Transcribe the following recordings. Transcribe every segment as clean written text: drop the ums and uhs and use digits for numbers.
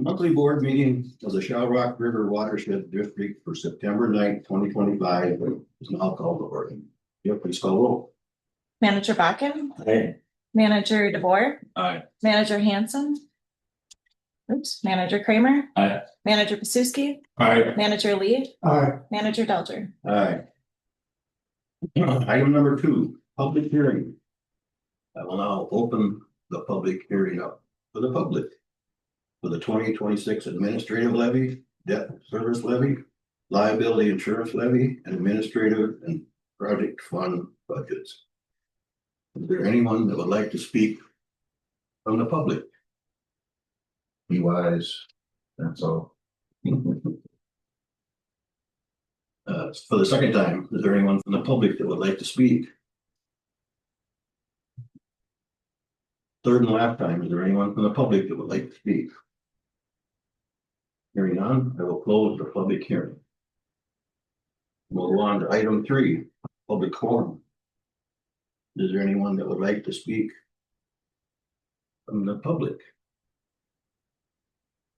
Monthly board meeting of the Shell Rock River Watershed District for September 9th, 2025 is now called to order. Yep, please call roll. Manager Bakken. Aye. Manager DeBoer. Aye. Manager Hanson. Oops. Manager Kramer. Aye. Manager Pasuski. Aye. Manager Lee. Aye. Manager Delger. Aye. Item number 2, public hearing. I will now open the public hearing up for the public for the 2026 administrative levy, debt service levy, liability insurance levy, and administrative and project fund budgets. Is there anyone that would like to speak from the public? Be wise, that's all. For the second time, is there anyone from the public that would like to speak? Third and last time, is there anyone from the public that would like to speak? Hearing none, I will close the public hearing. Move on to item 3, public forum. Is there anyone that would like to speak from the public?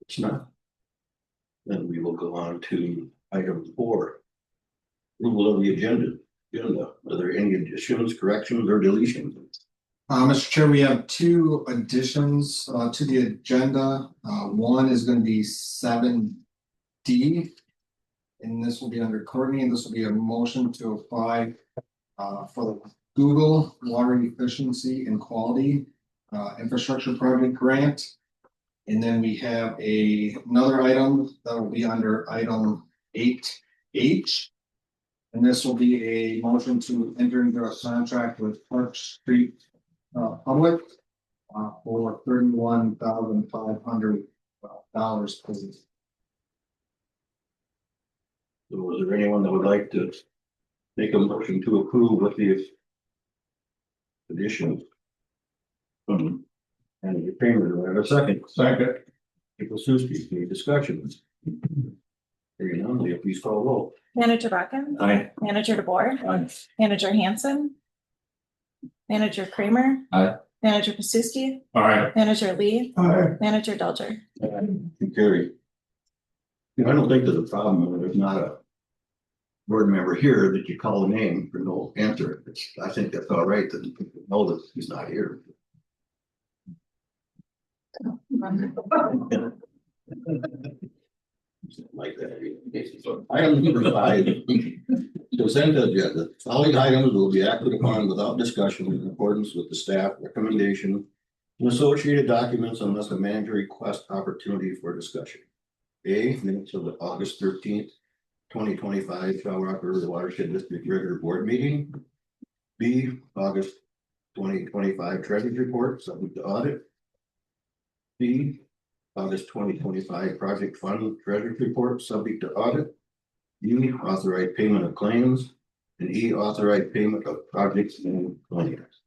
It's not. Then we will go on to item 4. Approval of the agenda. Are there any additions, corrections, or deletions? Mr. Chair, we have 2 additions to the agenda. One is going to be 7D. And this will be under Courtney. This will be a motion to apply for the Google Water Efficiency and Quality Infrastructure Project Grant. And then we have another item that will be under item 8H. And this will be a motion to enter into a contract with Park Street Public for $31,500, please. So is there anyone that would like to make a motion to approve with the additions? And your Kramer, do I have a second? Second. People Suski, any discussions? Hearing none, will you please call roll? Manager Bakken. Aye. Manager DeBoer. Aye. Manager Hanson. Manager Kramer. Aye. Manager Pasuski. Aye. Manager Lee. Aye. Manager Delger. Carry. I don't think there's a problem when there's not a board member here that you call a name for no answer. I think that's all right, that people know that he's not here. Like that. Item number 5. Consent agenda. Following items will be acted upon without discussion in accordance with the staff recommendation and associated documents unless a manager requests opportunity for discussion. A, minutes of the August 13th, 2025 Shell Rock River Watershed District regular board meeting. B, August 2025 treasurer's report subject to audit. C, August 2025 project fund treasurer's report subject to audit. D, authorized payment of claims. And E, authorized payment of projects and claims.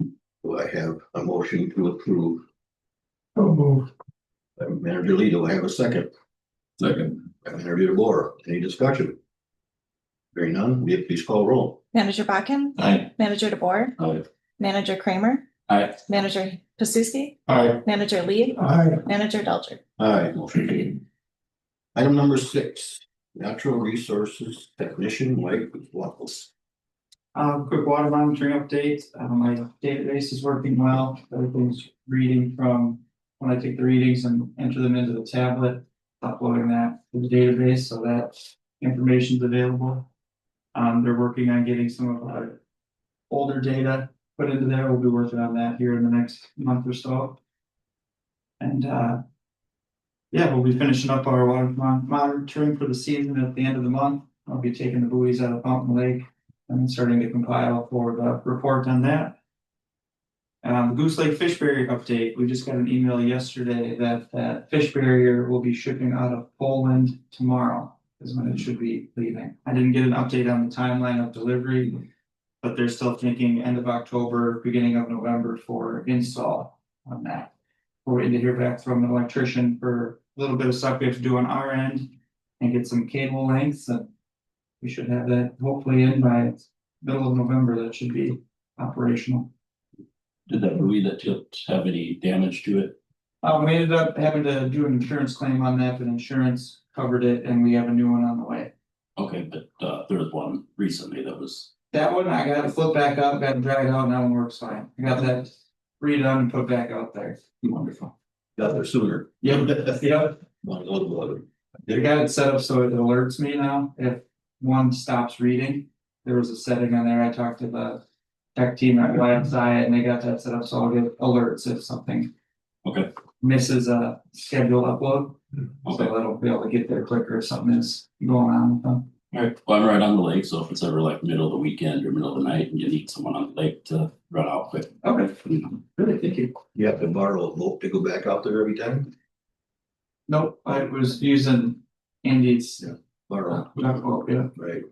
Do I have a motion to approve? So move. Manager Lee, do I have a second? Second. Manager DeBoer, any discussion? Hearing none, will you please call roll? Manager Bakken. Aye. Manager DeBoer. Aye. Manager Kramer. Aye. Manager Pasuski. Aye. Manager Lee. Aye. Manager Delger. Aye, motion carried. Item number 6, natural resources technician Mike Waffles. Quick water monitoring update. My database is working well. Everything's reading from when I take the readings and enter them into the tablet, uploading that to the database so that information is available. They're working on getting some of our older data put into there. We'll be working on that here in the next month or so. And yeah, we'll be finishing up our water monitoring for the season at the end of the month. I'll be taking the buoys out of Fountain Lake and starting to compile for the report on that. The Goose Lake fish barrier update. We just got an email yesterday that that fish barrier will be shipping out of Poland tomorrow is when it should be leaving. I didn't get an update on the timeline of delivery, but they're still thinking end of October, beginning of November for install on that. We're waiting to hear back from an electrician for a little bit of stuff we have to do on our end and get some cable lengths, and we should have that hopefully in by middle of November. That should be operational. Did that buoy that tipped have any damage to it? We ended up having to do an insurance claim on that, but insurance covered it and we have a new one on the way. Okay, but there was one recently that was, That one, I got to flip back up, got to drag it out, and that one works fine. I got that redone and put back out there. wonderful. Got there sooner. Yep, yep. Want to go to I got it set up so it alerts me now if one stops reading. There was a setting on there. I talked to the tech team at YXI and they got that set up so I'll get alerts if something Okay, misses a scheduled upload. okay, So that'll be able to get there quicker if something is going on with them. alright, well, I'm right on the lake, so if it's ever like middle of the weekend or middle of the night and you need someone on the lake to run out quick. Okay, you know, really, thank you. You have to borrow a boat to go back out there every time? Nope, I was using Andy's. Borrow, Duck, yeah. right?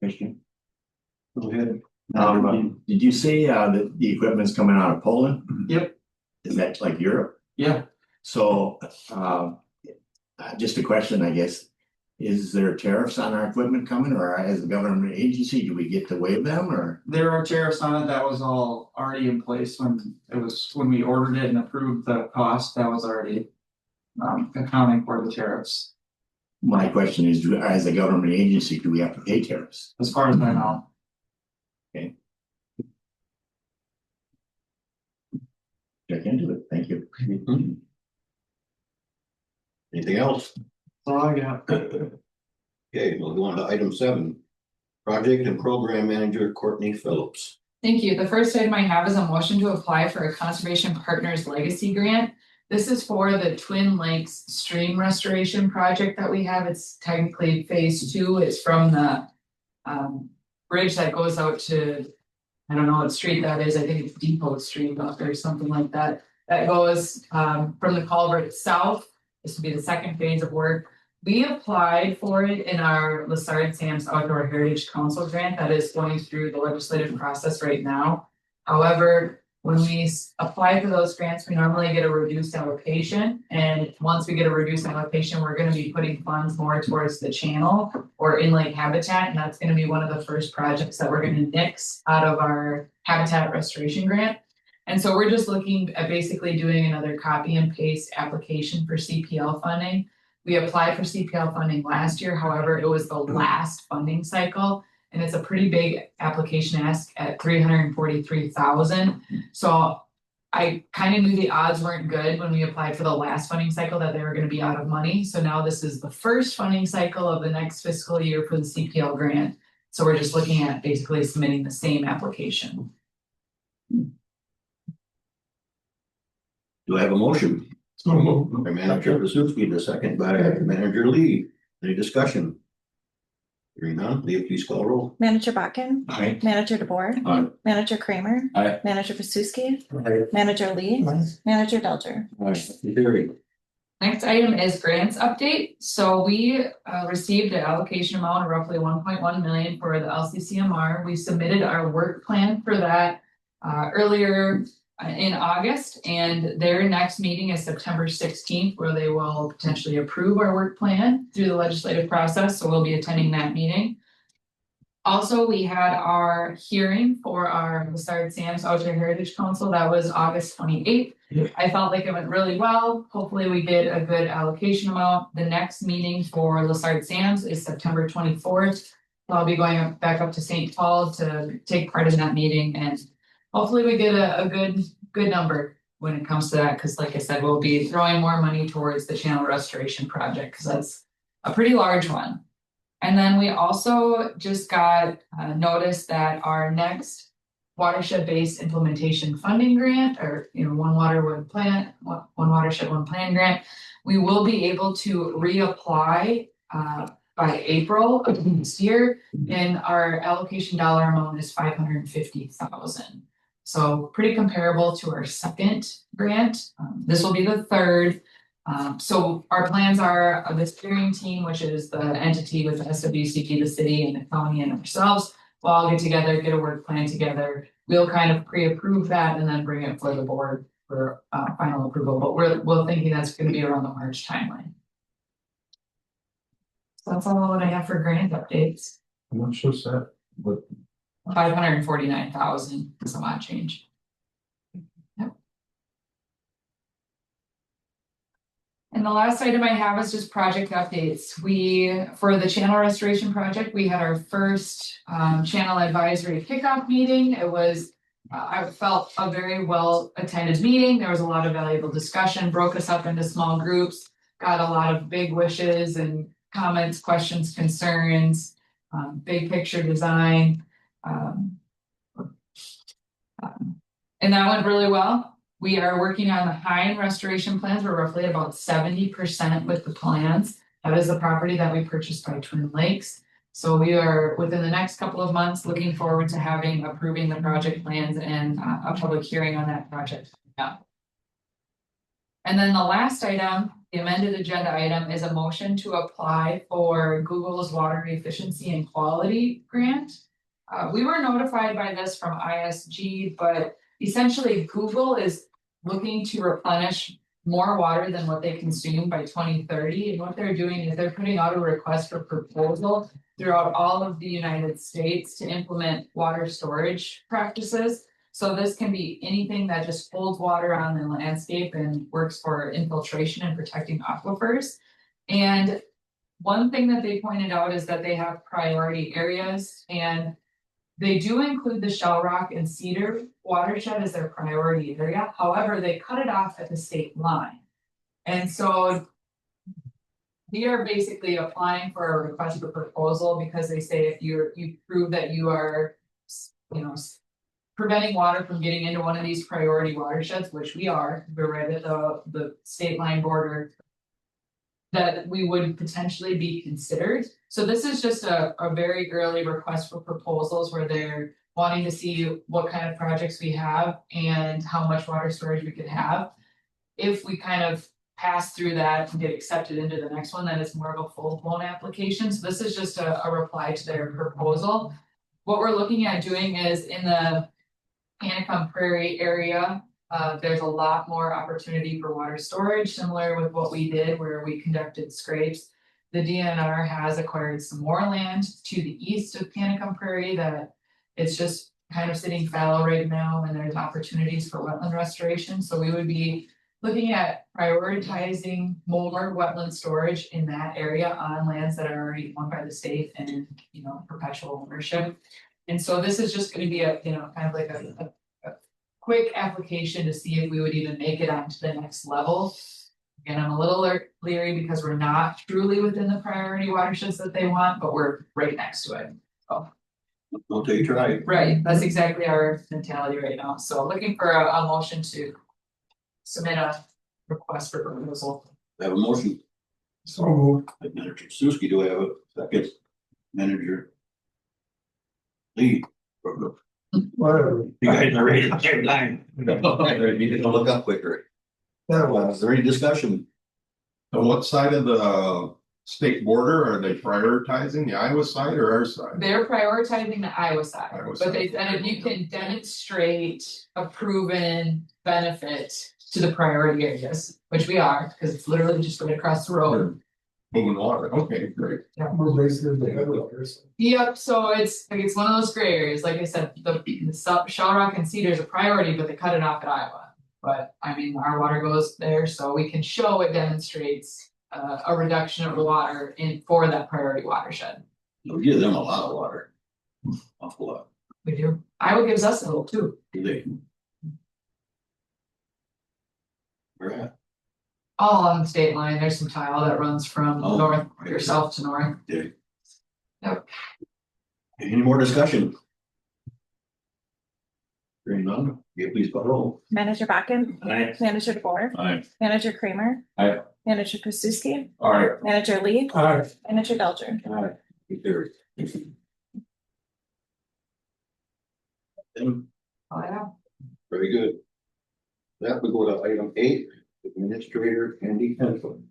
Question. Go ahead. Did you say that the equipment's coming out of Poland? Yep. Is that like Europe? Yeah, So just a question, I guess. Is there tariffs on our equipment coming, or as a government agency, do we get to waive them, or? there are tariffs on it. That was all already in place when we ordered it and approved the cost, that was already accounting for the tariffs, My question is, as a government agency, do we have to pay tariffs? as far as I know. Check into it, thank you. Mhm. Anything else? That's all I got. Okay, we'll go on to item 7. Project and Program Manager Courtney Phillips. Thank you. The first item I have is a motion to apply for a Conservation Partners Legacy Grant. This is for the Twin Lakes Stream Restoration Project that we have. It's technically phase 2. It's from the bridge that goes out to, I don't know what street that is. I think it's Depot Street out there, something like that. That goes from the culvert south. This would be the second phase of work. We applied for it in our Lessard Sam's Outdoor Heritage Council grant that is going through the legislative process right now. However, when we apply for those grants, we normally get a reduced allocation. And once we get a reduced allocation, we're going to be putting funds more towards the channel or inland habitat. And that's going to be one of the first projects that we're going to nix out of our habitat restoration grant. And so we're just looking at basically doing another copy and paste application for CPL funding. We applied for CPL funding last year, however, it was the last funding cycle. And it's a pretty big application ask at $343,000. So I kind of knew the odds weren't good when we applied for the last funding cycle that they were going to be out of money. So now this is the first funding cycle of the next fiscal year for the CPL grant. So we're just looking at basically submitting the same application. Do I have a motion? So moved. By Manager Pasuski, the second by Manager Lee. Any discussion? Hearing none, Leah, please call roll. Manager Botkin, Aye. Manager DeBoer, Aye. Manager Kramer, Aye. Manager Pasuski, Manager Lee, Manager Delger. Carried. Next item is grants update. So we received an allocation amount of roughly 1.1 million for the LCCMR. We submitted our work plan for that earlier in August, and their next meeting is September 16th, where they will potentially approve our work plan through the legislative process. So we'll be attending that meeting. Also, we had our hearing for our Lessard Sam's Outdoor Heritage Council. That was August 28th. I felt like it went really well. Hopefully we get a good allocation amount. The next meeting for Lessard Sam's is September 24th. I'll be going back up to St. Paul to take part in that meeting, and hopefully we get a good number when it comes to that. Because like I said, we'll be throwing more money towards the channel restoration project because that's a pretty large one. And then we also just got notice that our next watershed-based implementation funding grant, or one watershed, one plan grant, we will be able to reapply by April of this year, and our allocation dollar amount is $550,000. So pretty comparable to our second grant. This will be the third. So our plans are the steering team, which is the entity with the SWCP, the city and the county and ourselves. We'll all get together, get a work plan together. We'll kind of pre-approve that and then bring it for the board for final approval. But we're thinking that's going to be around the March timeline. So that's all that I have for grant updates. How much was that? What? 549,000 some odd change. Yep. And the last item I have is just project updates. For the channel restoration project, we had our first channel advisory kickoff meeting. It was, I felt a very well attended meeting. There was a lot of valuable discussion, broke us up into small groups, got a lot of big wishes and comments, questions, concerns, big picture design. And that went really well. We are working on the Hine restoration plans. We're roughly at about 70% with the plans. That is the property that we purchased by Twin Lakes. So we are within the next couple of months looking forward to approving the project plans and a public hearing on that project. Yeah. And then the last item, the amended agenda item, is a motion to apply for Google's water efficiency and quality grant. We were notified by this from ISG, but essentially Google is looking to replenish more water than what they consume by 2030. And what they're doing is they're putting out a request for proposal throughout all of the United States to implement water storage practices. So this can be anything that just holds water on the landscape and works for infiltration and protecting aquifers. And one thing that they pointed out is that they have priority areas, and they do include the Shell Rock and Cedar watershed as their priority area. However, they cut it off at the state line. And so we are basically applying for a request for proposal because they say if you prove that you are, preventing water from getting into one of these priority watersheds, which we're right at the state line border, that we would potentially be considered. So this is just a very early request for proposals where they're wanting to see what kind of projects we have and how much water storage we could have. If we kind of pass through that and get accepted into the next one, then it's more of a full-blown application. So this is just a reply to their proposal. What we're looking at doing is in the Panicum Prairie area, there's a lot more opportunity for water storage, similar with what we did where we conducted scrapes. The DNR has acquired some more land to the east of Panicum Prairie that it's just kind of sitting fallow right now, and there's opportunities for wetland restoration. So we would be looking at prioritizing more wetland storage in that area on lands that are already owned by the state and, perpetual ownership. And so this is just going to be a, kind of like a quick application to see if we would even make it onto the next level. Again, I'm a little leery because we're not truly within the priority watersheds that they want, but we're right next to it. So. Don't take your right. Right, that's exactly our mentality right now. So looking for a motion to submit a request for proposal. I have a motion. So moved. Manager Suski, do I have a second? Manager Lee. Whatever. You guys are ready to take time. You need to look up quicker. Is there any discussion? On what side of the state border are they prioritizing, the Iowa side or our side? They're prioritizing the Iowa side, Iowa but side. they said if you can demonstrate a proven benefit to the priority areas, which we are, because it's literally just right across the road. Moving water, okay, great. We're basically the headwaters. Yep, so it's one of those gray areas. Like I said, the Shell Rock and Cedar is a priority, but they cut it off at Iowa. But I mean, our water goes there, so we can show it demonstrates a reduction of the water for that priority watershed. You'll give them a lot of water. Awful lot. We do. Iowa gives us a little too. Do they? Where at? All on the state line. There's some tile that runs from Oh, north right. or south to north. Yeah. Yep. Any more discussion? Hearing none, please call roll. Manager Bakken, Aye. Manager DeBoer, Aye. Manager Kramer. Aye. Manager Krasuski, All right, Manager Lee, Aye. Manager Delger. Alright. Carried. Oh, yeah. Very good. That we go to item 8, Administrator Andy Penfield.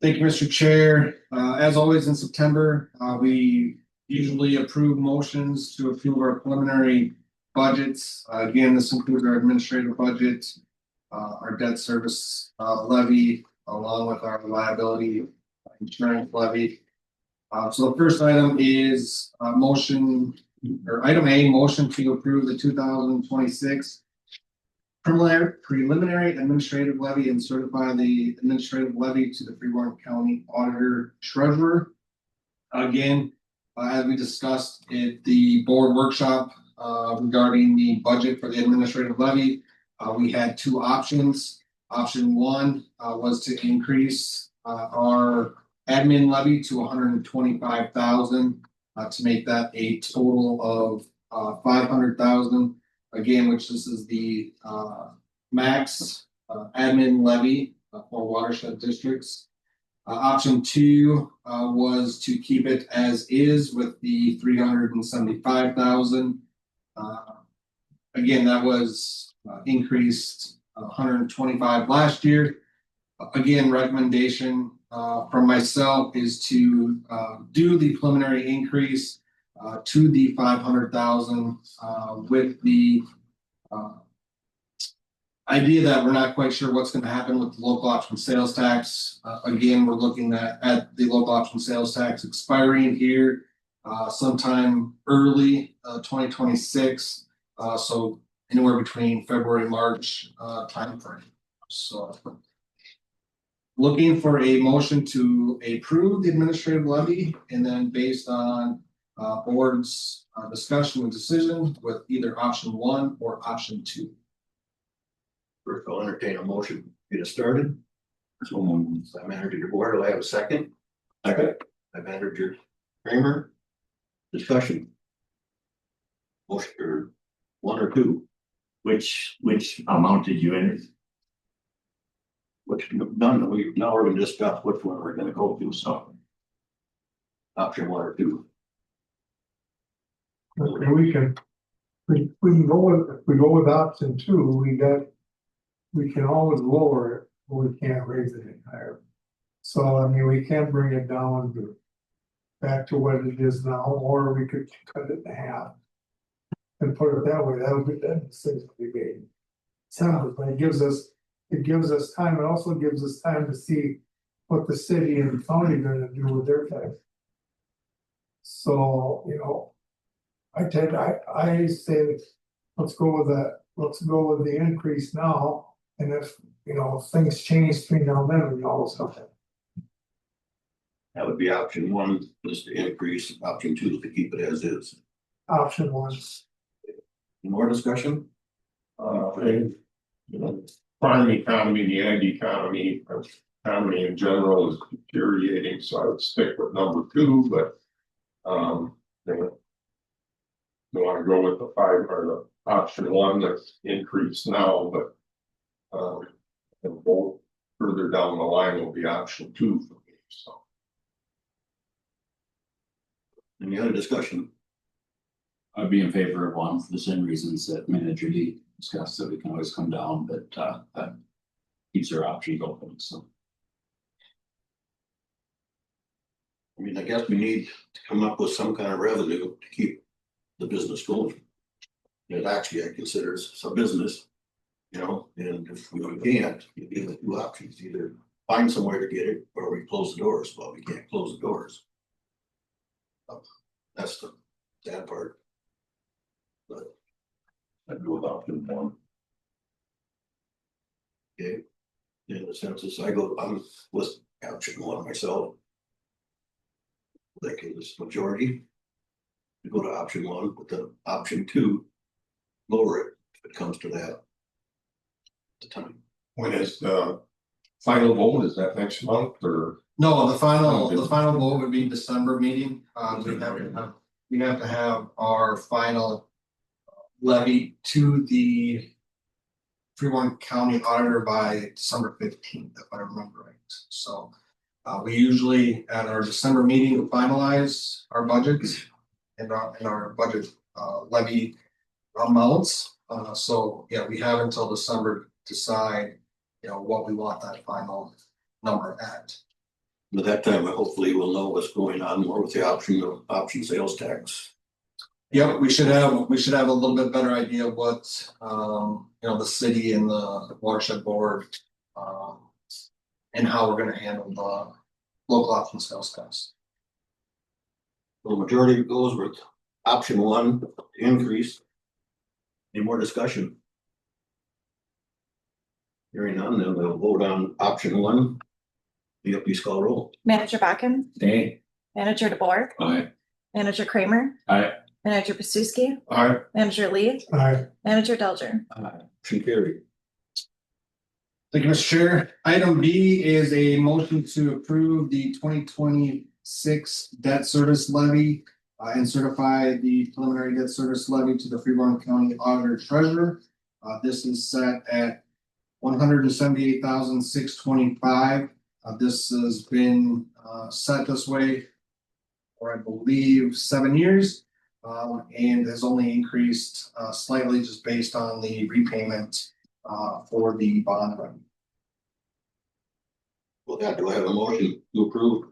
Thank you, Mr. Chair. As always in September, we usually approve motions to approve our preliminary budgets. Again, this includes our administrative budget, our debt service levy, along with our liability insurance levy. So the first item is motion, or item A, motion to approve the 2026 preliminary administrative levy and certify the administrative levy to the Freeborn County Auditor Treasurer. Again, as we discussed at the board workshop, regarding the budget for the administrative levy, we had two options. Option one, was to increase, our admin levy to $125,000, to make that a total of, $500,000. Again, which this is the, max, admin levy, for watershed districts. Option two, was to keep it as is with the $375,000. Again, that was, increased 125 last year. Again, recommendation, from myself is to, do the preliminary increase, to the 500,000, with the, idea that we're not quite sure what's gonna happen with the local option sales tax. Again, we're looking at the local option sales tax expiring here, sometime early, 2026. So anywhere between February, March, timeframe. So looking for a motion to approve the administrative levy, and then based on, board's, discussion and decision with either option one or option two. First, I'll entertain a motion, get it started. So, by Manager DeBoer, do I have a second? Second. By Manager Kramer. Discussion. Motion or one or two, Which amount did you enter? which none, now we're gonna discuss which one we're gonna go to, so. Option one or two. And we can if we go with option two, we can always lower it, but we can't raise it any higher. So, I mean, we can bring it down to back to what it is now, or we could cut it in half. And put it that way, that'll be that decision we made. Sounds, but it gives us time, it also gives us time to see what the city and the county are gonna do with their tax. So, you know, I say, let's go with the increase now, and if, you know, if things change between now and then, we know something. That would be option one, is to increase, option two is to keep it as is. Option one. Any more discussion? And, you know, farm economy, the ag economy in general is deteriorating, so I would stick with number two, but, you know, don't want to go with the five or the option one that's increased now, but, and both further down the line will be option two for me, so. Any other discussion? I'd be in favor of one for the same reasons that Manager Lee discussed, that we can always come down, but that keeps our options open, so. I mean, I guess we need to come up with some kind of revenue to keep the business going. It actually, I consider it a business, you know, and if we can't, you give the two options, either find somewhere to get it or we close the doors. Well, we can't close the doors. That's the sad part. But I'd go with option one. okay, in the census, I'm with option one myself. Like it was majority. We go to option one, but the option two, lower it if it comes to that. At the time. When is the final vote? Is that next month or? No, the final vote would be December meeting. We have to have our final levy to the Freeborn County Auditor by December 15th, if I remember right. So we usually at our December meeting finalize our budgets and our budget levy amounts. So yeah, we have until December to decide, you know, what we want that final number at. By that time, hopefully we'll know what's going on more with the option sales tax. Yep, we should have a little bit better idea of what, you know, the city and the watershed board, and how we're gonna handle the local option sales tax. The majority goes with option one, increase. Any more discussion? Hearing none, then we'll vote on option one. Leah, please call roll. Manager Bakken, Nay. Manager DeBoer, Aye. Manager Kramer. Aye. Manager Besuski, Aye. Manager Lee, Aye. Manager Delger. Motion carried. Thank you, Mr. Chair. Item B is a motion to approve the 2026 debt service levy and certify the preliminary debt service levy to the Freeborn County Auditor Treasurer. This is set at $178,625. This has been set this way for, I believe, 7 years. And has only increased slightly just based on the repayment for the bond levy. Well, that, do I have a motion to approve?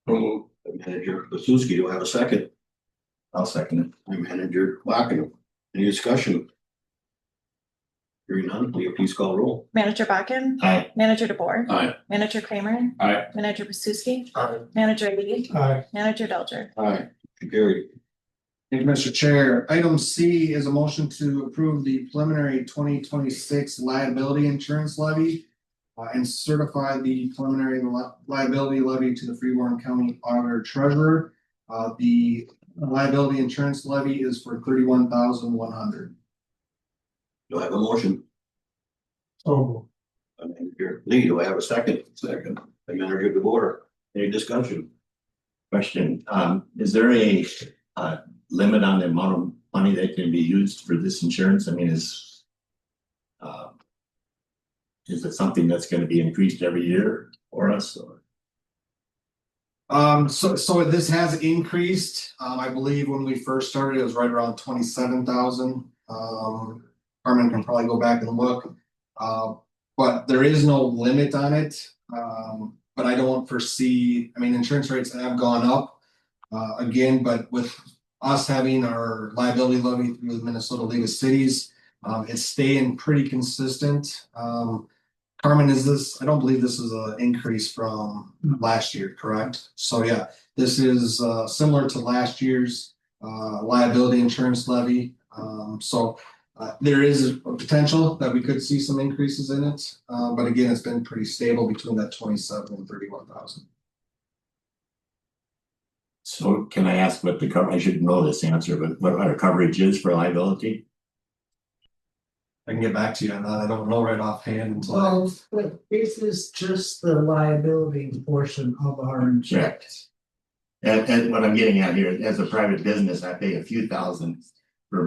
Manager Besuski, do I have a second? I'll second it. I'm Manager Bakken. Any discussion? Hearing none, Leah, please call roll. Manager Bakken, Aye. Manager DeBoer, Aye. Manager Kramer. Aye. Manager Besuski, Aye. Manager Lee, Aye. Manager Delger. Aye. Motion carried. Thank you, Mr. Chair. Item C is a motion to approve the preliminary 2026 liability insurance levy and certify the preliminary liability levy to the Freeborn County Auditor Treasurer. The liability insurance levy is for $31,100. Do I have a motion? So Manager Lee, do I have a second? Second. Manager DeBoer, any discussion? Question, is there a limit on the amount of money that can be used for this insurance? I mean, is it something that's gonna be increased every year for us or? So this has increased. I believe when we first started, it was right around 27,000. Carmen can probably go back and look. But there is no limit on it. But I don't foresee, I mean, insurance rates have gone up. Again, but with us having our liability levy through the Minnesota League of Cities, it's staying pretty consistent. Carmen, I don't believe this is an increase from last year, correct? So yeah, this is similar to last year's liability insurance levy. There is a potential that we could see some increases in it. But again, it's been pretty stable between that 27 and 31,000. So can I ask what I should know this answer, but what our coverage is for liability? I can get back to you on that. I don't know right offhand until. Well, but this is just the liability portion of our insurance. And what I'm getting at here, as a private business, I pay a few thousand for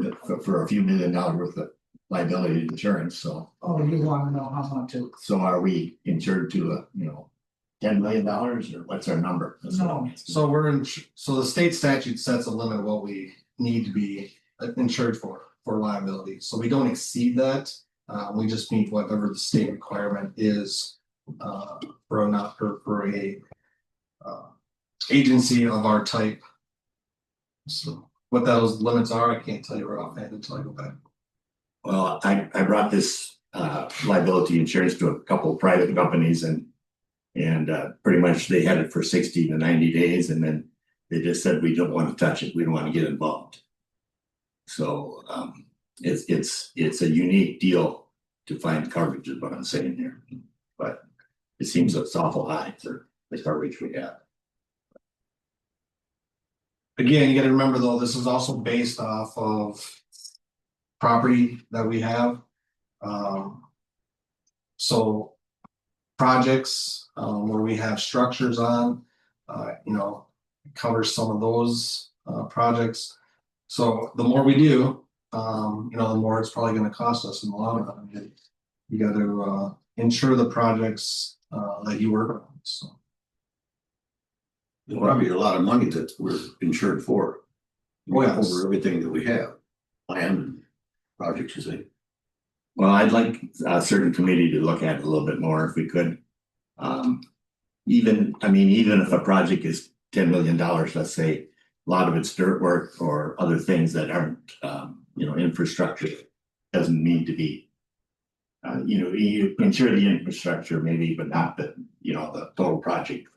a few $1 million worth of liability insurance, so. Oh, you wanna know how much it, So are we insured to $10 million or what's our number? That's what I'm asking. So so the state statute sets a limit of what we need to be insured for liability. So we don't exceed that. We just meet whatever the state requirement is for a agency of our type. So what those limits are, I can't tell you right offhand until I go back. Well, I brought this liability insurance to a couple of private companies and pretty much they had it for 60 to 90 days and then they just said, we don't want to touch it. We don't want to get involved. So it's a unique deal to find coverage is what I'm saying here. But it seems it's awful high for the coverage we have. Again, you gotta remember though, this is also based off of property that we have. So projects where we have structures on, covers some of those projects. So the more we do, the more it's probably gonna cost us in the long run. You got to insure the projects that you work on, so. There's probably a lot of money that we're insured for. Oh, yes. Over everything that we have, land and projects, you say. Well, I'd like a certain committee to look at it a little bit more if we could. Even if a project is $10 million, let's say, a lot of it's dirt work or other things that aren't, infrastructure doesn't need to be. You insure the infrastructure maybe, but not the total project.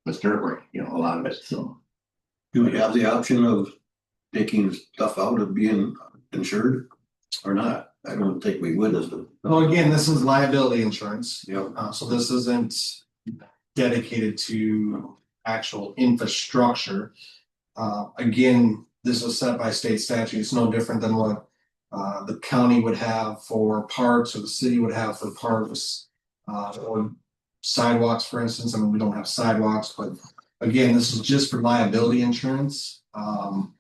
Was dirt work, a lot of it, so. Do we have the option of taking stuff out of being insured or not? I don't think we would as the. Well, again, this is liability insurance. Yep. So this isn't dedicated to actual infrastructure. Again, this is set by state statute. It's no different than what the county would have for parks or the city would have for parks. Or sidewalks, for instance. I mean, we don't have sidewalks, but again, this is just for liability insurance. And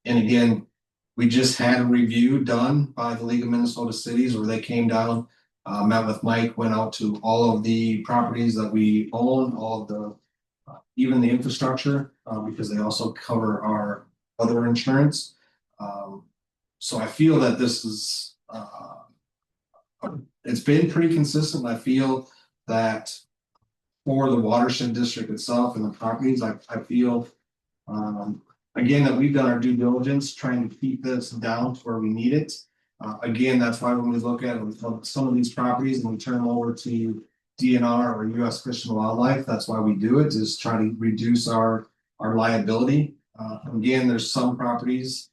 again, we just had a review done by the League of Minnesota Cities where they came down, met with Mike, went out to all of the properties that we own, all of the, even the infrastructure, because they also cover our other insurance. So I feel that this is, it's been pretty consistent. I feel that for the watershed district itself and the properties, I feel, again, that we've done our due diligence trying to keep this down to where we need it. Again, that's why when we look at some of these properties and we turn them over to DNR or US Fish and Wildlife, that's why we do it, is try to reduce our liability. Again, there's some properties,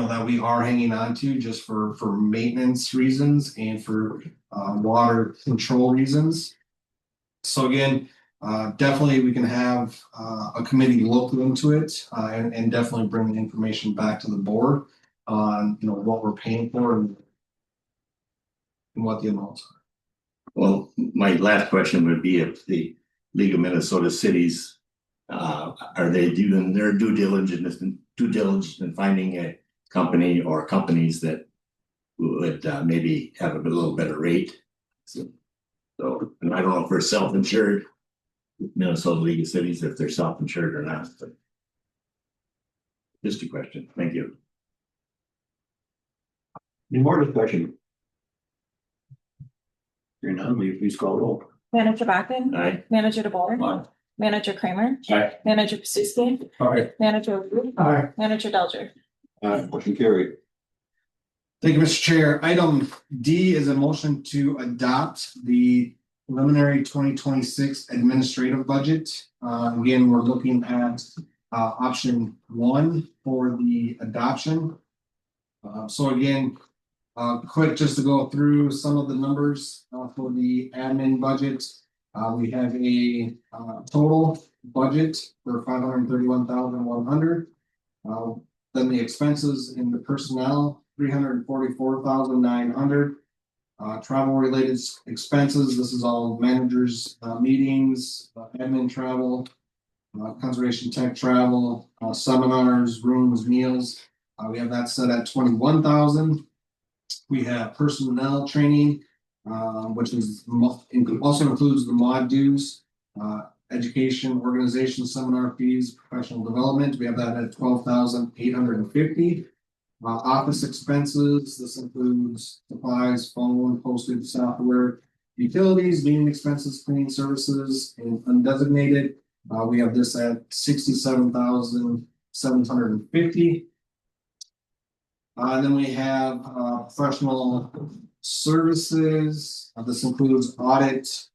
that we are hanging on to just for maintenance reasons and for water control reasons. So again, definitely we can have a committee look into it and definitely bring the information back to the board on what we're paying for and what the amounts are. Well, my last question would be if the League of Minnesota Cities, are they doing their due diligence in finding a company or companies that would maybe have a little better rate? So, and I don't know if we're self-insured, Minnesota League of Cities, if they're self-insured or not, but just a question. Thank you. Any more discussion? Hearing none, will you please call roll? Manager Bachman. Aye. Manager DeBoer. Aye. Manager Kramer. Aye. Manager Pasuski. Aye. Manager Wu. Aye. Manager Delger. Motion carried. Thank you, Mr. Chair. Item D is a motion to adopt the preliminary 2026 administrative budget. Again, we're looking at option 1 for the adoption. So again, quick just to go through some of the numbers for the admin budget. We have a total budget for $531,100. Then the expenses in the personnel, $344,900. Travel related expenses, this is all managers, meetings, admin travel, conservation tech travel, seminars, rooms, meals. We have that set at 21,000. We have personnel training, which is also includes the mod dues, education, organization, seminar fees, professional development. We have that at 12,850. Office expenses, this includes supplies, phone, postage, software, utilities, meeting expenses, cleaning services, and undesignated. We have this at 67,750. Then we have professional services. This includes audit,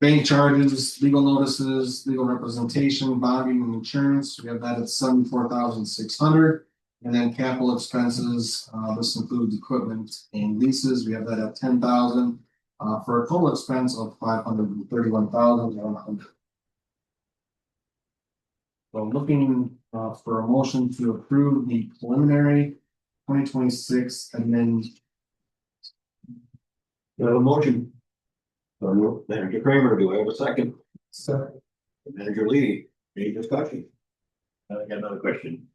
bank charges, legal notices, legal representation, bonding, and insurance. We have that at 74,600. And then capital expenses, this includes equipment and leases. We have that at 10,000 for a total expense of 531,100. So looking for a motion to approve the preliminary 2026 amend. Do I have a motion? Manager Kramer, do I have a second? Second. Manager Lee, any discussion? I got another question.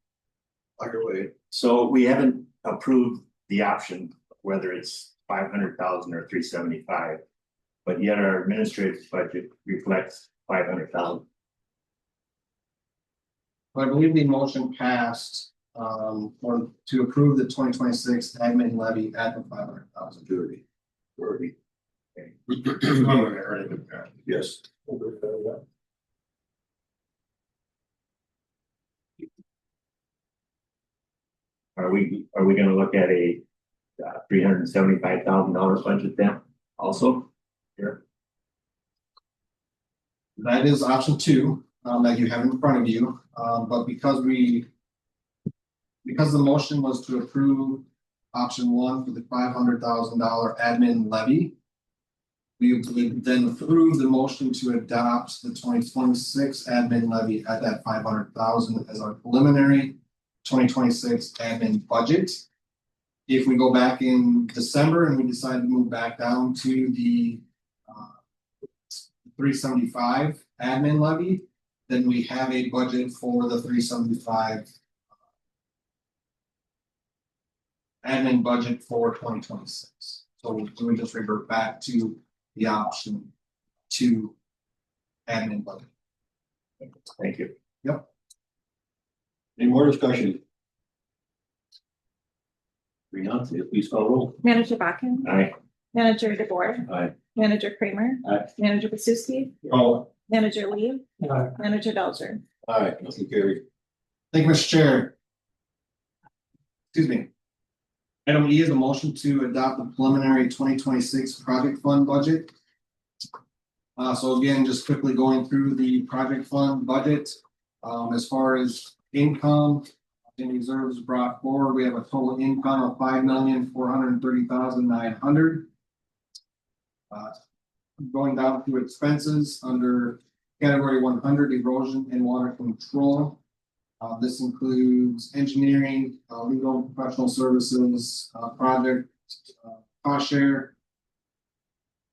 Fire away. So we haven't approved the option, whether it's 500,000 or 375, but yet our administrative budget reflects 500,000. I believe the motion passed or to approve the 2026 admin levy at the 500,000. Already. Yes. Are we gonna look at a $375,000 budget then also? Here. That is option 2 that you have in front of you, but because the motion was to approve option one for the $500,000 admin levy. We would then approve the motion to adopt the 2026 admin levy at that 500,000 as our preliminary 2026 admin budget. If we go back in December and we decide to move back down to the 375 admin levy, then we have a budget for the 375 admin budget for 2026. So we just revert back to the option to admin budget. Thank you. Any more discussion? Hearing none, please call roll. Manager Bakken. Aye. Manager DeBoer. Aye. Manager Kramer. Aye. Manager Besuski. Oh, Manager Lee. Aye. Manager Belcher. Aye, motion carried. Thank you, Mr. Chair. Excuse me. Item E is a motion to adopt the preliminary 2026 project fund budget. So again, just quickly going through the project fund budget. As far as income and reserves brought forward, we have a total income of $5,430,900. Going down to expenses under category 100, erosion and water control. This includes engineering, legal and professional services, project, cost share.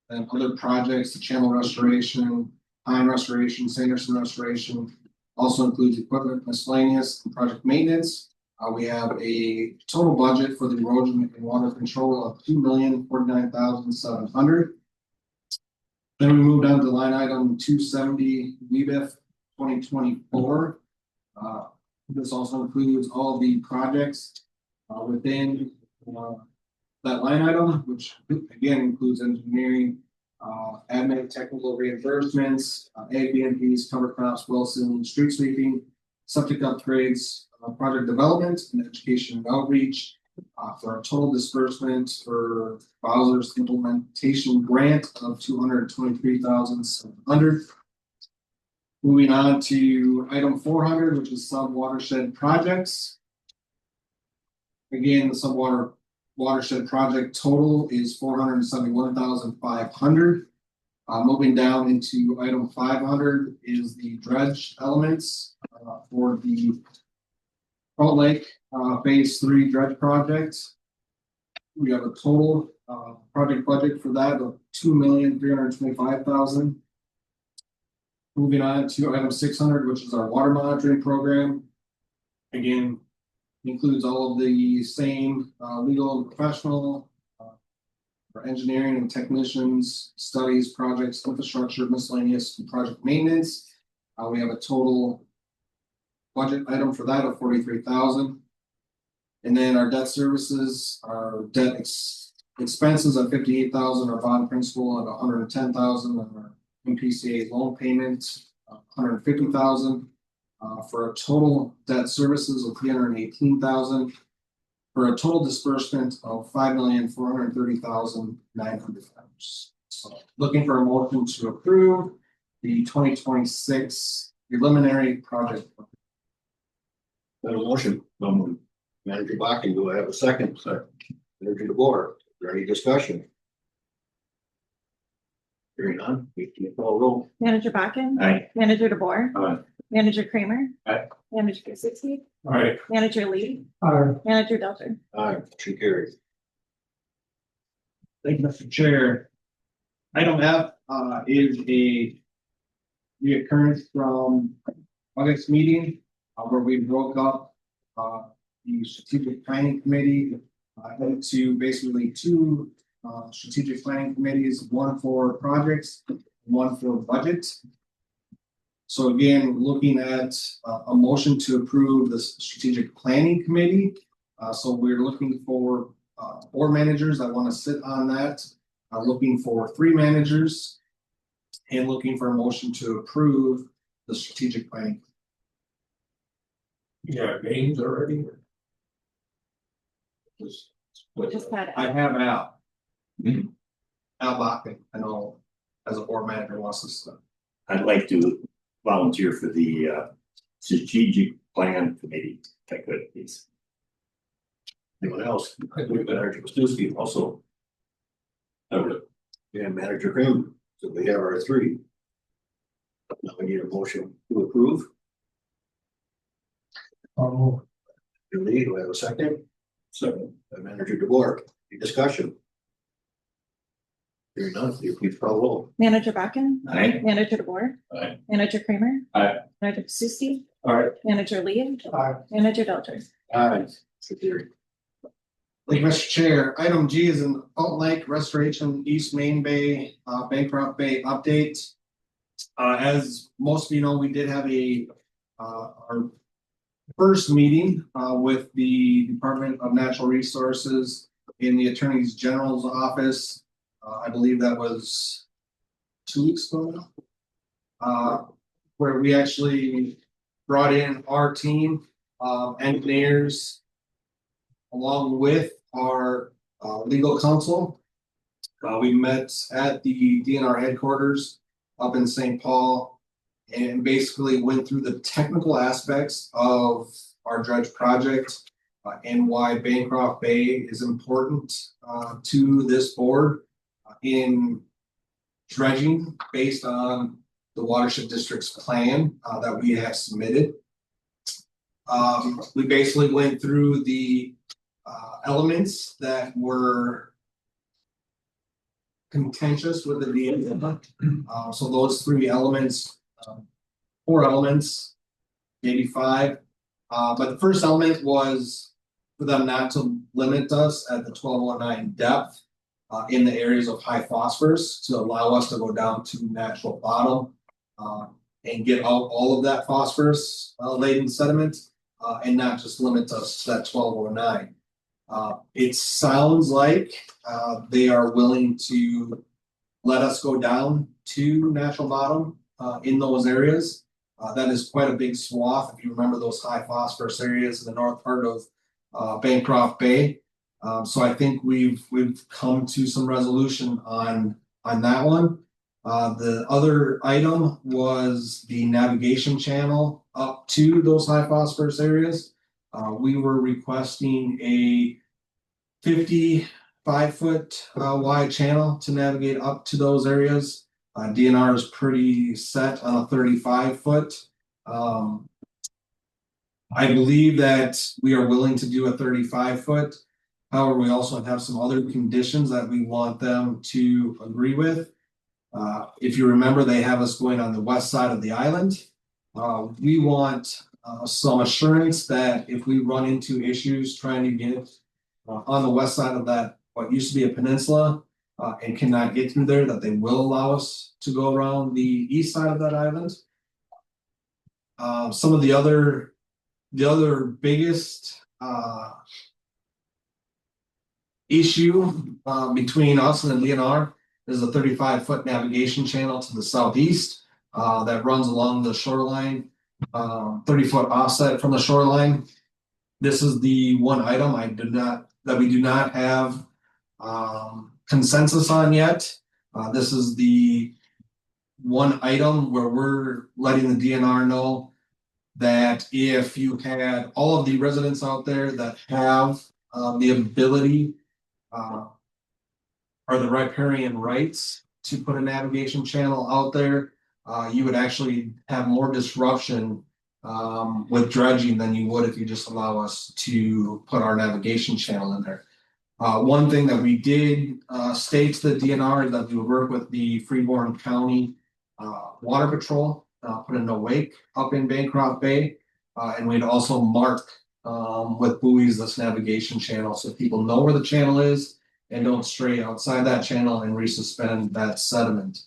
And other projects, the channel restoration, pine restoration, Sanderson restoration. Also includes equipment miscellaneous and project maintenance. We have a total budget for the erosion and water control of $2,049,700. Then we move down to line item 270, WBIF 2024. This also includes all the projects within that line item, which again includes engineering, admin, technical reimbursements, ABNPs, cover crops, Wilson, street sweeping, septic upgrades, project development, and education and outreach. For a total disbursement for Bowser's implementation grant of $223,700. Moving on to item 400, which is sub watershed projects. Again, the sub watershed project total is $471,500. Moving down into item 500 is the dredge elements for the Salt Lake phase 3 dredge project. We have a total project budget for that of $2,325,000. Moving on to item 600, which is our water monitoring program. Again, includes all of the same legal and professional for engineering and technicians, studies, projects, infrastructure, miscellaneous, and project maintenance. We have a total budget item for that of $43,000. And then our debt services, our debt expenses of $58,000, our bond principal of $110,000, and our MPCA loan payments $150,000. For a total debt services of $318,000. For a total disbursement of $5,430,900. So looking for a motion to approve the 2026 preliminary project. Got a motion from Manager Bakken. Do I have a second? Second. Manager DeBoer, is there any discussion? Hearing none, we can call roll. Manager Bakken. Aye. Manager DeBoer. Aye. Manager Kramer. Aye. Manager Besuski. all right, Manager Lee. Aye. Manager Belcher. Aye, motion carried. Thank you, Mr. Chair. Item F is a reoccurrence from August meeting where we broke up the strategic planning committee into basically two strategic planning committees, one for projects, one for budget. So again, looking at a motion to approve the strategic planning committee. So we're looking for board managers that want to sit on that, looking for 3 managers, and looking for a motion to approve the strategic planning. you got names already? Just Just had it. I have Al. Al Bakken, I know as a board manager wants to sit. I'd like to volunteer for the strategic plan committee, if I could, please. Anyone else? I believe Manager Stuskey also. Okay. And Manager Kramer, so we have our three. Now we need a motion to approve. Lee, do I have a second? Second. By Manager DeBoer, any discussion? Hearing none, please call roll. Manager Bracken. Aye. Manager DeBoer. Aye. Manager Kramer. Aye. Manager Susie. Alright. Manager Lee. Aye. Manager Delter. Aye. So carried. Thank you, Mr. Chair. Item G is an Alt Lake Restoration East Main Bay, Bancroft Bay update. As most of you know, we did have our first meeting, with the Department of Natural Resources in the Attorney General's office. I believe that was 2 weeks ago now. Where we actually brought in our team of engineers along with our legal counsel. We met at the DNR headquarters up in St. Paul and basically went through the technical aspects of our dredge project and why Bancroft Bay is important to this board in dredging based on the watershed district's plan that we have submitted. We basically went through the elements that were contentious with the DNR. So those 3 elements, 4 elements, maybe 5. But the first element was for them not to limit us at the 1209 depth in the areas of high phosphorus to allow us to go down to natural bottom and get out all of that phosphorus laden sediment and not just limit us to that 1209. It sounds like they are willing to let us go down to natural bottom in those areas. That is quite a big swath. If you remember those high phosphorus areas in the north part of Bancroft Bay. So I think we've come to some resolution on that one. The other item was the navigation channel up to those high phosphorus areas. We were requesting a 55-foot wide channel to navigate up to those areas. DNR is pretty set on a 35-foot. I believe that we are willing to do a 35-foot. However, we also have some other conditions that we want them to agree with. If you remember, they have us going on the west side of the island. We want some assurance that if we run into issues trying to get on the west side of that, what used to be a peninsula, and cannot get through there, that they will allow us to go around the east side of that island. Some of the other biggest issue between us and the DNR is a 35-foot navigation channel to the southeast that runs along the shoreline, 30-foot offset from the shoreline. This is the one item that we do not have consensus on yet. This is the one item where we're letting the DNR know that if you had all of the residents out there that have the ability or the riparian rights to put a navigation channel out there, you would actually have more disruption with dredging than you would if you just allow us to put our navigation channel in there. One thing that we did state to the DNR is that we would work with the Freeborn County Water Patrol, put a no wake up in Bancroft Bay, and we'd also mark with buoys this navigation channel so people know where the channel is and don't stray outside that channel and resuspend that sediment.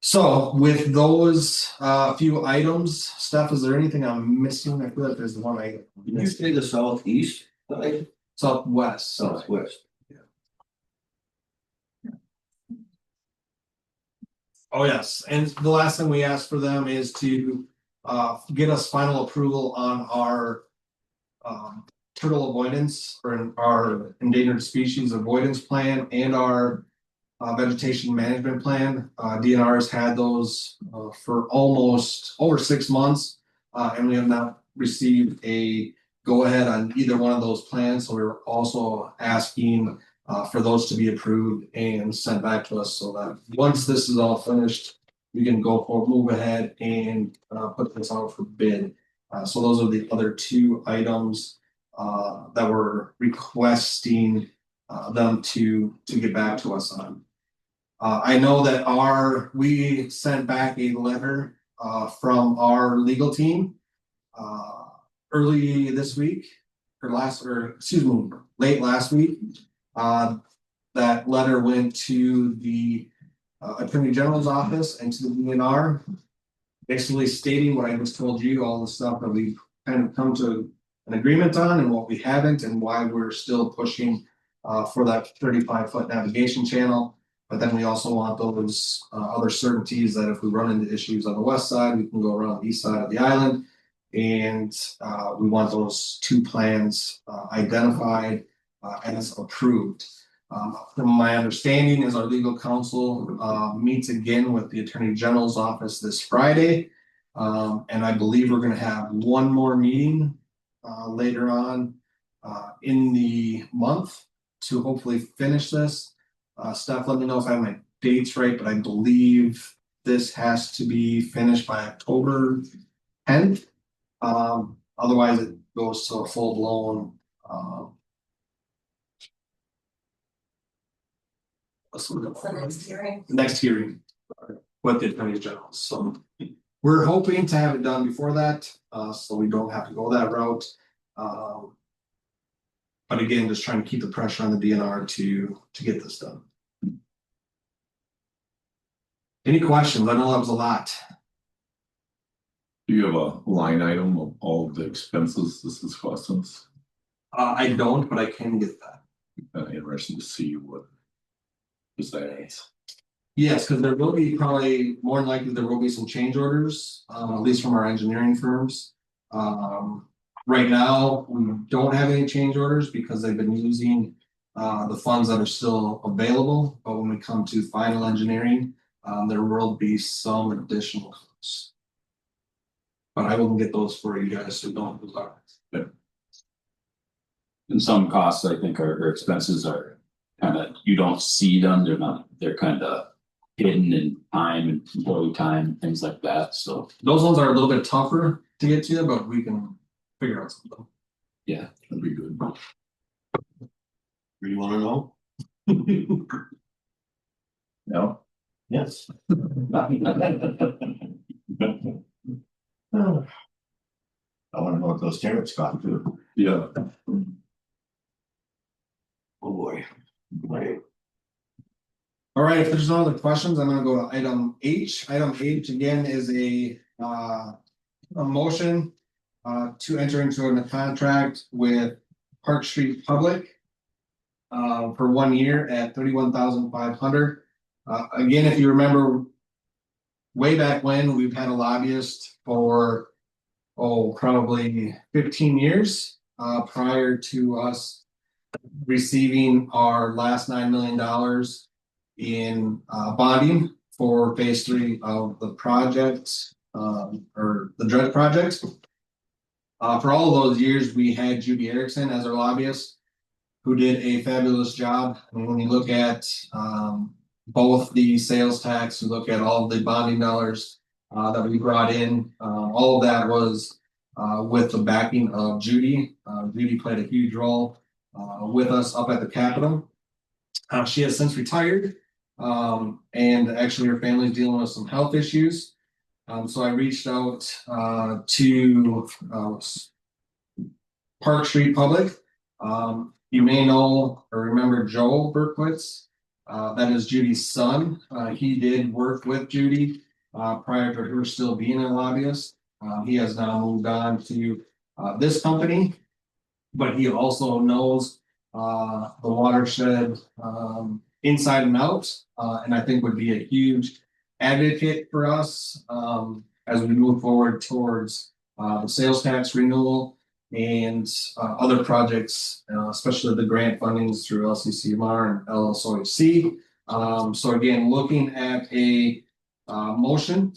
So with those few items, Steph, is there anything I'm missing? I feel like there's one item. Did you say the southeast side? Southwest. Southwest. Oh, yes. And the last thing we asked for them is to get us final approval on our turtle avoidance or our endangered species avoidance plan and our vegetation management plan. DNR has had those for almost over 6 months, and we have not received a go ahead on either one of those plans, so we're also asking for those to be approved and sent back to us, so that once this is all finished, we can go or move ahead and put this out for bid. So those are the other two items that we're requesting them to get back to us on. I know that we sent back a letter from our legal team early this week late last week. That letter went to the Attorney General's office and to the DNR, basically stating what I just told you, all the stuff that we've kind of come to an agreement on and what we haven't, and why we're still pushing for that 35-foot navigation channel. But then we also want those other certainties that if we run into issues on the west side, we can go around the east side of the island. And we want those two plans identified as approved. From my understanding is our legal counsel meets again with the Attorney General's office this Friday. And I believe we're going to have one more meeting later on in the month to hopefully finish this. Steph, let me know if I have my dates right, but I believe this has to be finished by October 10th. Otherwise it goes to a full blown next hearing with the Attorney General. So we're hoping to have it done before that, so we don't have to go that route. But again, just trying to keep the pressure on the DNR to get this done. Any questions? I know that was a lot. Do you have a line item of all of the expenses this is costing us? I don't, but I can get that. Interesting to see what is that. Yes, because there will be probably more than likely there will be some change orders, at least from our engineering firms. Right now, we don't have any change orders because they've been using the funds that are still available. But when we come to final engineering, there will be some additional costs. But I will get those for you guys, so don't lose heart. And some costs, I think, or expenses are kind of, you don't see them, they're kind of hidden in time and employee time, things like that, so. Those ones are a little bit tougher to get to, but we can figure out something. Yeah, that'd be good. You wanna know? No? Yes. I wanna know what those tariffs got to. Yeah. Oh, boy. Right. All right, if there's no other questions, I'm gonna go to item H. Item H again is a motion to enter into a contract with Park Street Public for 1 year at $31,500. Again, if you remember way back when, we've had a lobbyist for probably 15 years prior to us receiving our last $9 million in bonding for phase 3 of the project or the dredge project. For all of those years, we had Judy Erickson as our lobbyist, who did a fabulous job. And when you look at both the sales tax, you look at all of the bonding dollars that we brought in, all of that was with the backing of Judy. Judy played a huge role with us up at the Capitol. She has since retired, and actually her family's dealing with some health issues. So I reached out to Park Street Public. You may know or remember Joe Berkowitz. That is Judy's son. He did work with Judy prior to her still being a lobbyist. He has now moved on to this company, but he also knows the watershed inside and out, and I think would be a huge advocate for us as we move forward towards the sales tax renewal and other projects, especially the grant fundings through LCCMR and LSOHC. So again, looking at a motion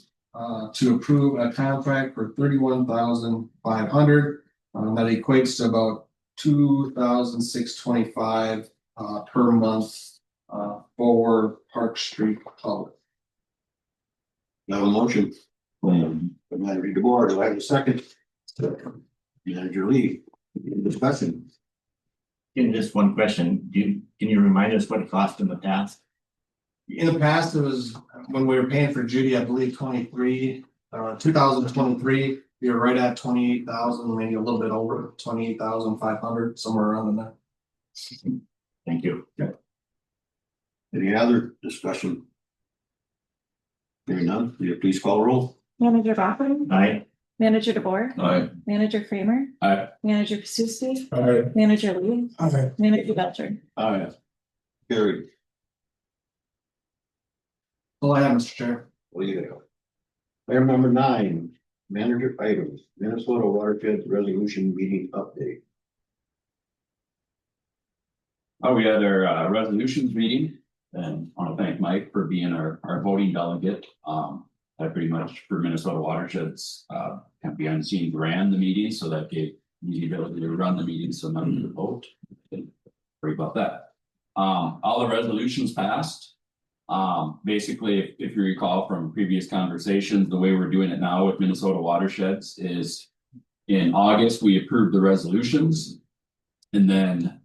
to approve a contract for $31,500 That equates to about $2,625 per month for Park Street Public. Now a motion. Manager DeBoer, do I have a second? Manager Lee, any discussion? In just one question, can you remind us what it cost in the past? In the past, it was when we were paying for Judy, I believe 2023, we were right at 28,000, maybe a little bit over 28,500, somewhere around there. Thank you. Any other discussion? Hearing none, will you please call roll? Manager Bachman, Aye. Manager DeBoer, Aye. Manager Kramer, Aye. Manager Pasuski, Aye. Manager Lee, Aye. Manager Belcher. Aye. Carried. All I have, Mr. Chair. Well, you go. Item number 9, manager items, Minnesota Watershed Resolution Meeting Update. We had our resolutions meeting and I want to thank Mike for being our voting delegate. I pretty much for Minnesota Watersheds, kind of behind the scenes ran the meeting, so that gave me the ability to run the meeting, so none of the vote. Worry about that. All the resolutions passed. Basically, if you recall from previous conversations, the way we're doing it now with Minnesota Watersheds is in August, we approved the resolutions. And then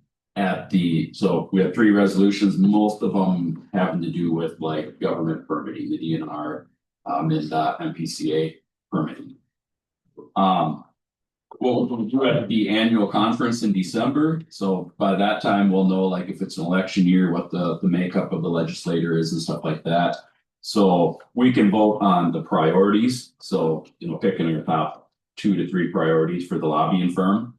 so we have 3 resolutions, most of them having to do with like government permitting, the DNR, MnDOT, MPCA permitting. We'll do at the annual conference in December, so by that time we'll know like if it's an election year, what the makeup of the legislator is and stuff like that. So we can vote on the priorities, so picking your top 2 to 3 priorities for the lobbying firm.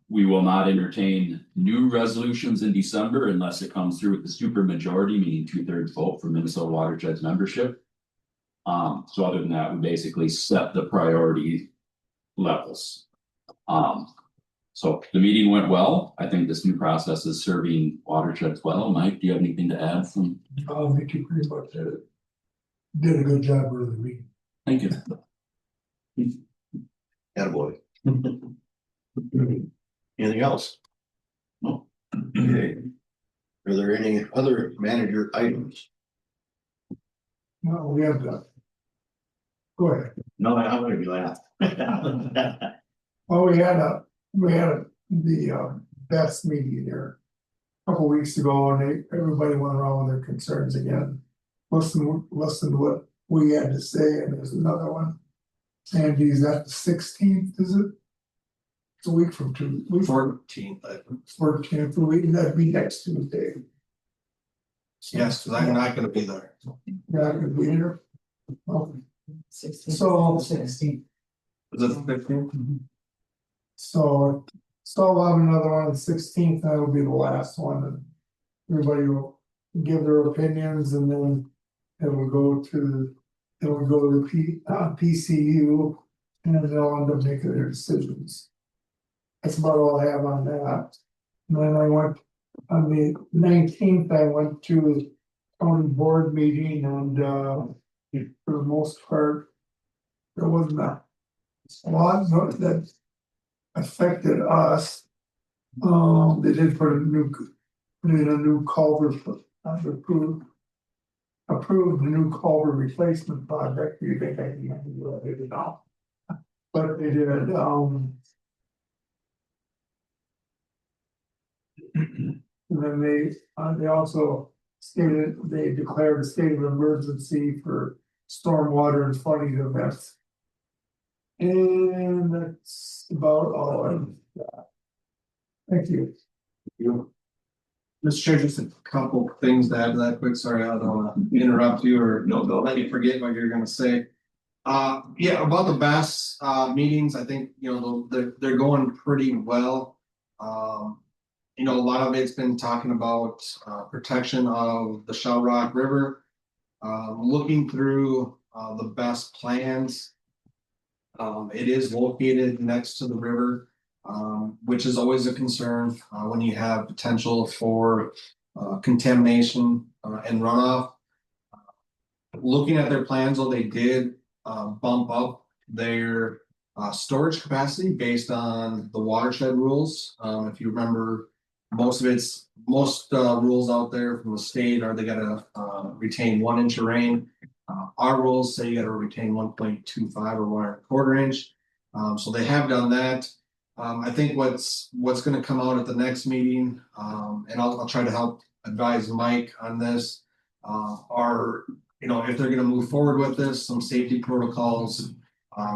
We will not entertain new resolutions in December unless it comes through with the super majority, meaning 2/3 vote for Minnesota Watersheds membership. So other than that, we basically set the priority levels. So the meeting went well. I think this new process is serving watersheds well. Mike, do you have anything to add from? I think you pretty much did a good job with the meeting. Thank you. Attaboy. Anything else? No. Okay. Are there any other manager items? No, we have that. Go ahead. No, I'm gonna be last. Well, we had the best meeting here a couple weeks ago, and everybody went around with their concerns again. Listen to what we had to say, and there's another one. Sandy's at the 16th, is it? It's a week from 14th, 14th, that'd be next Tuesday. yes, because I'm not gonna be there. Yeah, I could be here. Okay. 16th. So- 16th. Is it the 15th? So we'll have another one on the 16th, that'll be the last one, and everybody will give their opinions, and then it will go to the PCU, and then they'll end up making their decisions. That's about all I have on that. And then I went, on the 19th, I went to the county board meeting, and for the most part, there wasn't a lot that affected us. They did put in a new culvert, approved the new culvert replacement project. You think I can do it now? But they did, and then they also stated, they declared a state of emergency for stormwater and flooding events. And that's about all I've got. Thank you. Mr. Chair, just a couple things to add to that quick. Sorry, I don't wanna interrupt you or don't let you forget what you're gonna say. Yeah, about the BAS meetings, I think, they're going pretty well. A lot of it's been talking about protection of the Shell Rock River. Looking through the best plans. It is located next to the river, which is always a concern when you have potential for contamination and runoff. Looking at their plans, though, they did bump up their storage capacity based on the watershed rules. If you remember, most rules out there from the state are they gotta retain 1 inch of rain. Our rules say you gotta retain 1.25 or 1.25 inch. So they have done that. I think what's gonna come out at the next meeting, and I'll try to help advise Mike on this, are, if they're gonna move forward with this, some safety protocols.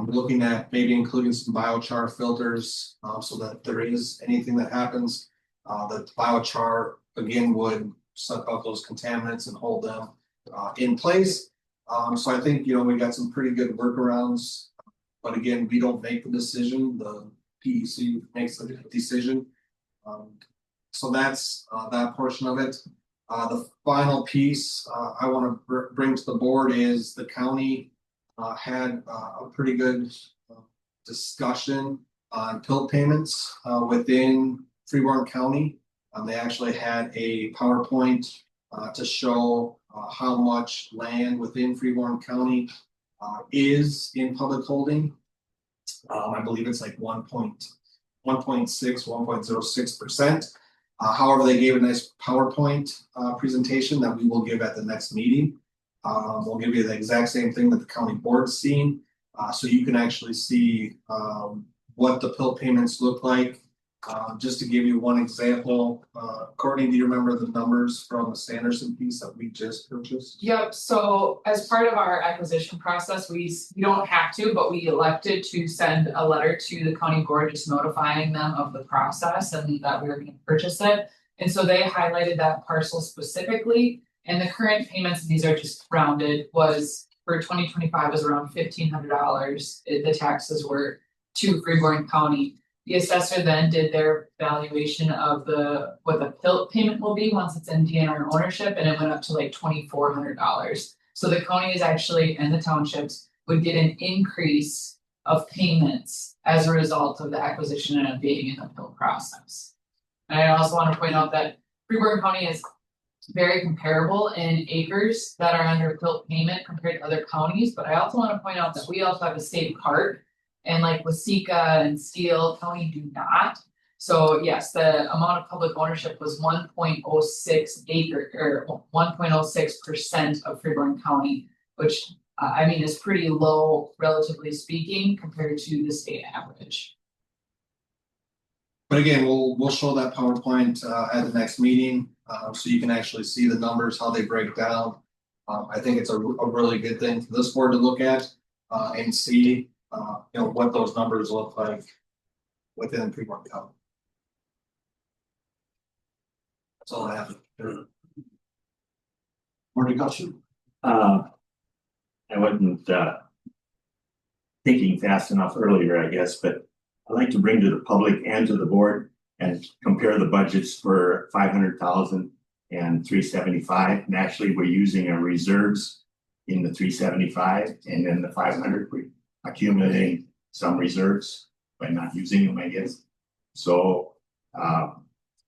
Looking at maybe including some biochar filters, so that there is anything that happens, that biochar again would suck out those contaminants and hold them in place. So I think, we got some pretty good workarounds, but again, we don't make the decision, the PEC makes the decision. So that's that portion of it. The final piece I want to bring to the board is the county had a pretty good discussion on PILT payments within Freeborn County. They actually had a PowerPoint to show how much land within Freeborn County is in public holding. I believe it's like 1.06%. However, they gave a nice PowerPoint presentation that we will give at the next meeting. We'll give you the exact same thing that the county board's seen, so you can actually see what the PILT payments look like. Just to give you one example, Courtney, do you remember the numbers from the Sanderson piece that we just purchased? Yep, so as part of our acquisition process, we don't have to, but we elected to send a letter to the county board just notifying them of the process and that we were gonna purchase it. And so they highlighted that parcel specifically, and the current payments, and these are just rounded, was for 2025 was around $1,500. The taxes were to Freeborn County. The assessor then did their valuation of what the PILT payment will be once it's in DNR ownership, and it went up to like $2,400. So the county is actually, and the townships would get an increase of payments as a result of the acquisition and it being in the PILT process. And I also want to point out that Freeborn County is very comparable in acres that are under PILT payment compared to other counties, but I also want to point out that we also have a state park. And like Waseca and Steele County do not. So yes, the amount of public ownership was 1.06 acre or 1.06% of Freeborn County, which is pretty low relatively speaking compared to the state average. But again, we'll show that PowerPoint at the next meeting, so you can actually see the numbers, how they break down. I think it's a really good thing for this board to look at and see. What those numbers look like within Freeborn County. That's all I have. More discussion? I wasn't thinking fast enough earlier, I guess, but I'd like to bring to the public and to the board and compare the budgets for 500,000 and 375. And actually, we're using our reserves in the 375, and then the 500 we accumulating some reserves by not using them, I guess. So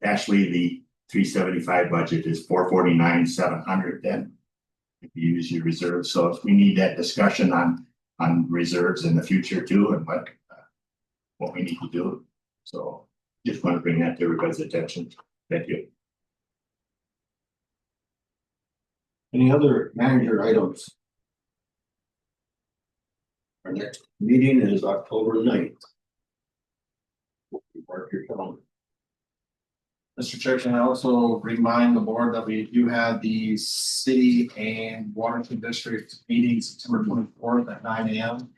actually the 375 budget is 449,700 then, if you use your reserves. So if we need that discussion on reserves in the future too, and what we need to do. So just want to bring that to everybody's attention. Thank you. Any other manager items? Our next meeting is October 9th. Mark your calendar. Mr. Chair, can I also remind the board that we do have the city and Waterton District meeting September 24th at 9 a.m.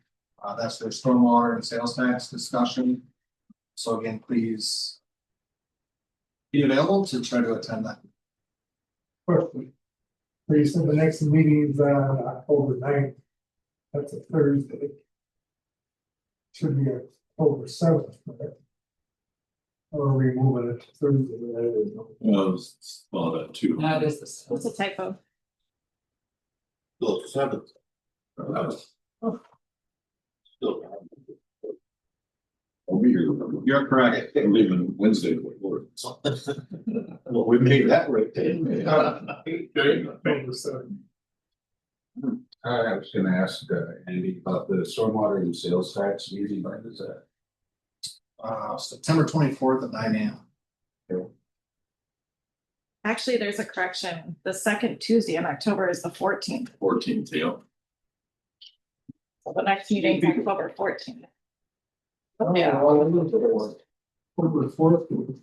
That's their stormwater and sales tax discussion. So again, please be available to try to attend that. Question. So you said the next meeting is October 9th. That's a Thursday. Should be October 7th, right? Or are we moving it to Thursday? I don't know. Well, that too. That is the. What's a typo? Still 7th. Still. You're correct. I'm leaving Wednesday. Lord. Well, we made that right. October 7th. I was gonna ask Andy about the stormwater and sales tax meeting, when is that? September 24th at 9 a.m. Actually, there's a correction. The second Tuesday in October is the 14th. 14th, yeah. So the next meeting is October 14th. Yeah. October 4th.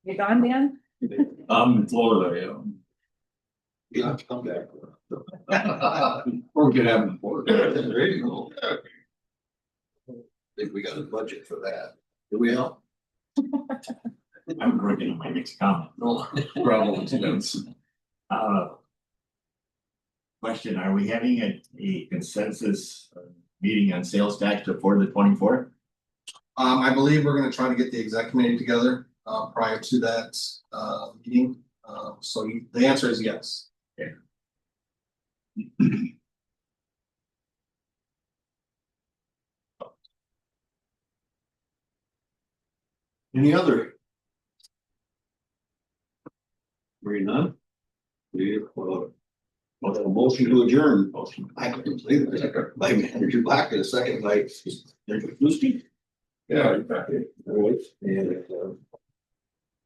You gone, Dan? I'm in Florida, yeah. You have to come back. Or get having for it. There you go. Think we got a budget for that. Do we all? I'm working on my next comment. No. Gravel expense. Question, are we having a consensus meeting on sales tax before the 24th? I believe we're gonna try to get the exec committee together prior to that meeting. The answer is yes. Any other? Hearing none? We a motion to adjourn. Motion. I can believe it. By Manager Black in a second, by Manager Flusky. Yeah, exactly. All right, and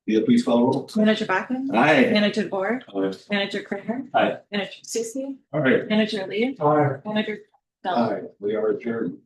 yeah, please call roll. Manager Bachman. Aye. Manager Bohr. Aye. Manager Kramer. Aye. Manager Susie. All right. Manager Lee. All right. Manager. Dunn. Aye, we are adjourned.